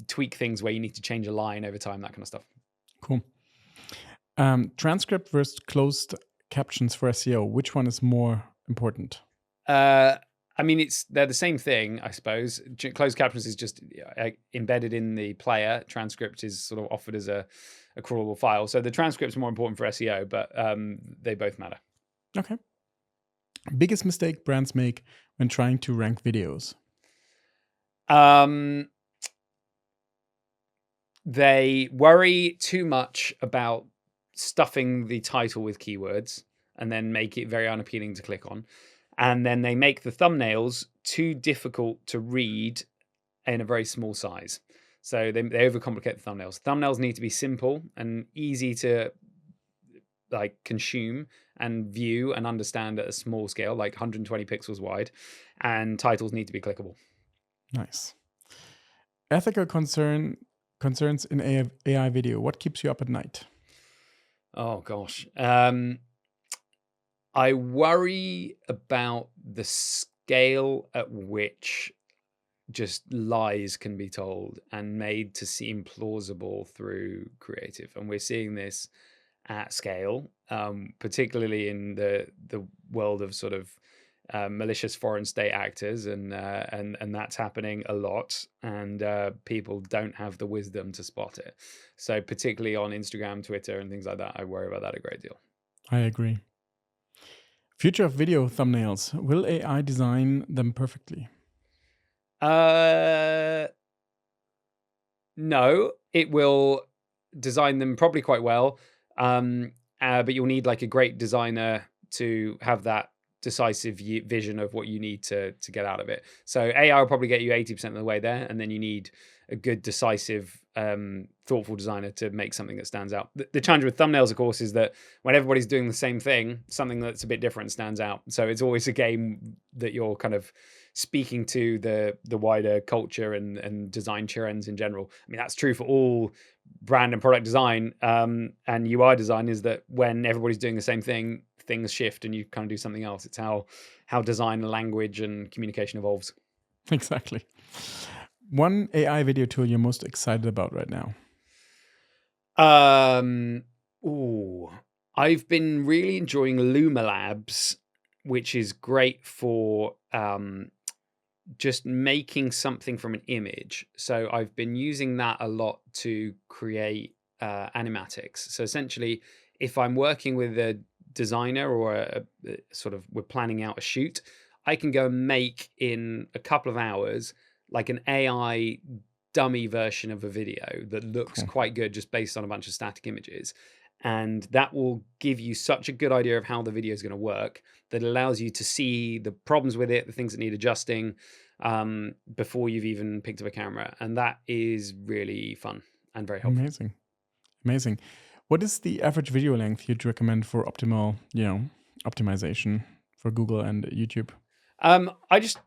tweak things where you need to change a line over time, that kind of stuff. Cool. Transcript versus closed captions for SEO. Which one is more important? I mean, they're the same thing, I suppose. Closed captions is just embedded in the player. Transcript is sort of offered as a crawlable file. So the transcript's more important for SEO, but they both matter. Okay. Biggest mistake brands make when trying to rank videos? They worry too much about stuffing the title with keywords and then make it very unappealing to click on. And then they make the thumbnails too difficult to read in a very small size. So they overcomplicate the thumbnails. Thumbnails need to be simple and easy to like consume and view and understand at a small scale, like 120 pixels wide, and titles need to be clickable. Nice. Ethical concerns in AI video. What keeps you up at night? Oh gosh. I worry about the scale at which just lies can be told and made to seem plausible through creative. And we're seeing this at scale, particularly in the world of sort of malicious foreign state actors, and that's happening a lot, and people don't have the wisdom to spot it. So particularly on Instagram, Twitter, and things like that, I worry about that a great deal. I agree. Future of video thumbnails. Will AI design them perfectly? No, it will design them probably quite well, but you'll need like a great designer to have that decisive vision of what you need to get out of it. So AI will probably get you 80% of the way there, and then you need a good, decisive, thoughtful designer to make something that stands out. The challenge with thumbnails, of course, is that when everybody's doing the same thing, something that's a bit different stands out. So it's always a game that you're kind of speaking to the wider culture and design trends in general. I mean, that's true for all brand and product design, and UI design, is that when everybody's doing the same thing, things shift and you kind of do something else. It's how design, language, and communication evolves. Exactly. One AI video tool you're most excited about right now? I've been really enjoying Luma Labs, which is great for just making something from an image. So I've been using that a lot to create animatics. So essentially, if I'm working with a designer or we're planning out a shoot, I can go and make in a couple of hours like an AI dummy version of a video that looks quite good just based on a bunch of static images. And that will give you such a good idea of how the video is going to work, that allows you to see the problems with it, the things that need adjusting, before you've even picked up a camera. And that is really fun and very helpful. Amazing. What is the average video length you'd recommend for optimal, optimization for Google and YouTube? I just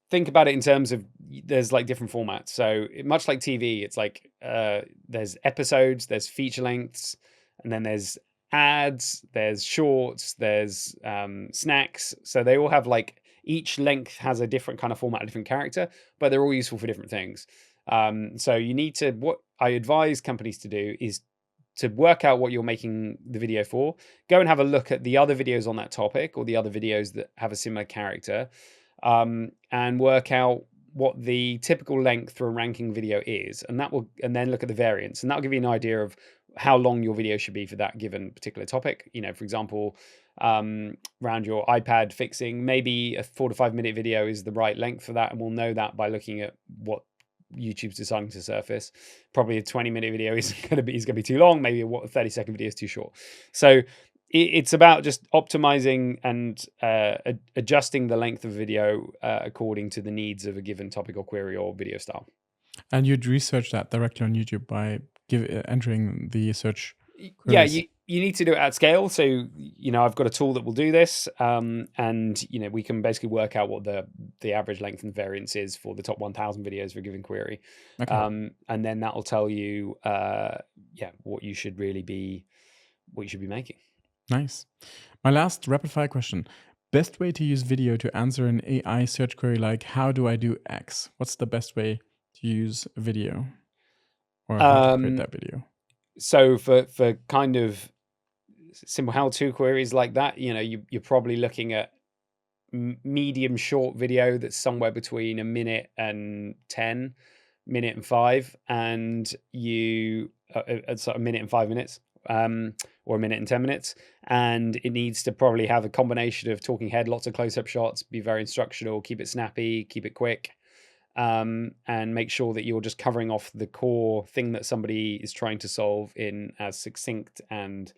think about it in terms of, there's like different formats. So much like TV, it's like there's episodes, there's feature lengths, and then there's ads, there's shorts, there's snacks. So they all have like, each length has a different kind of format, a different character, but they're all useful for different things. So you need to, what I advise companies to do is to work out what you're making the video for. Go and have a look at the other videos on that topic, or the other videos that have a similar character, and work out what the typical length for a ranking video is, and then look at the variance, and that'll give you an idea of how long your video should be for that given particular topic. For example, around your iPad fixing, maybe a 4 to 5 minute video is the right length for that, and we'll know that by looking at what YouTube's deciding to surface. Probably a 20-minute video is going to be too long. Maybe a 30-second video is too short. So it's about just optimizing and adjusting the length of video according to the needs of a given topic or query or video style. And you'd research that directly on YouTube by entering the search queries. Yeah, you need to do it at scale. So, I've got a tool that will do this, and we can basically work out what the average length and variance is for the top 1,000 videos for a given query. Okay. And then that will tell you, what you should be making. Nice. My last rapid fire question. Best way to use video to answer an AI search query like, how do I do X? What's the best way to use video, or how to create that video? So for kind of simple how-to queries like that, you're probably looking at medium short video that's somewhere between a minute and 10, minute and 5, and a minute and 5 minutes, or a minute and 10 minutes. And it needs to probably have a combination of talking head, lots of close-up shots, be very instructional, keep it snappy, keep it quick, and make sure that you're just covering off the core thing that somebody is trying to solve in as succinct and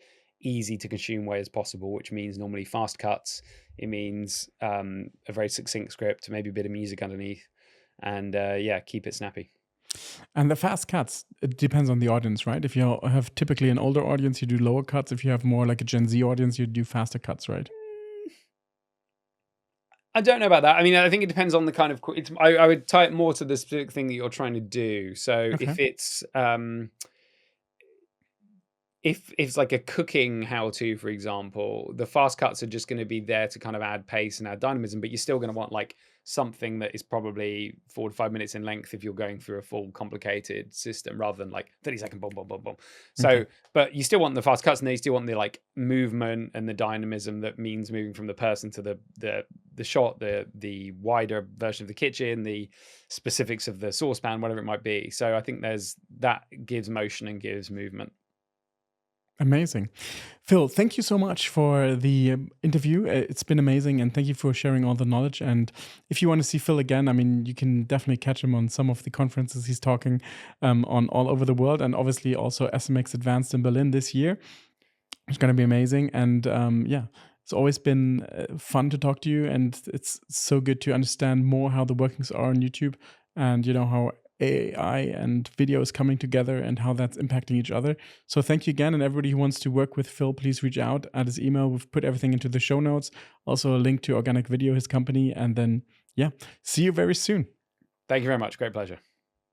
easy to consume way as possible, which means normally fast cuts. It means a very succinct script, maybe a bit of music underneath, and keep it snappy. And the fast cuts, it depends on the audience, right? If you have typically an older audience, you do lower cuts. If you have more like a Gen Z audience, you do faster cuts, right? I don't know about that. I mean, I think it depends on the kind of. I would tie it more to the specific thing that you're trying to do. So okay. If it's if it's like a cooking how-to, for example, the fast cuts are just going to be there to kind of add pace and add dynamism, but you're still going to want like something that is probably 4 to 5 minutes in length if you're going through a full complicated system rather than like 30-second boom, boom, boom, boom. Okay. So, but you still want the fast cuts and you still want the like movement and the dynamism that means moving from the person to the shot, the wider version of the kitchen, the specifics of the saucepan, whatever it might be. So I think that gives motion and gives movement. Amazing. Phil, thank you so much for the interview. It's been amazing, and thank you for sharing all the knowledge. And if you want to see Phil again, I mean, you can definitely catch him on some of the conferences he's talking on all over the world, and obviously also SMX Advanced in Berlin this year. It's going to be amazing. And yeah, it's always been fun to talk to you, and it's so good to understand more how the workings are on YouTube and, you know, how AI and video is coming together and how that's impacting each other. So thank you again. And everybody who wants to work with Phil, please reach out at his email. We've put everything into the show notes. Also a link to Organic Video, his company. And then, yeah, see you very soon. Thank you very much. Great pleasure.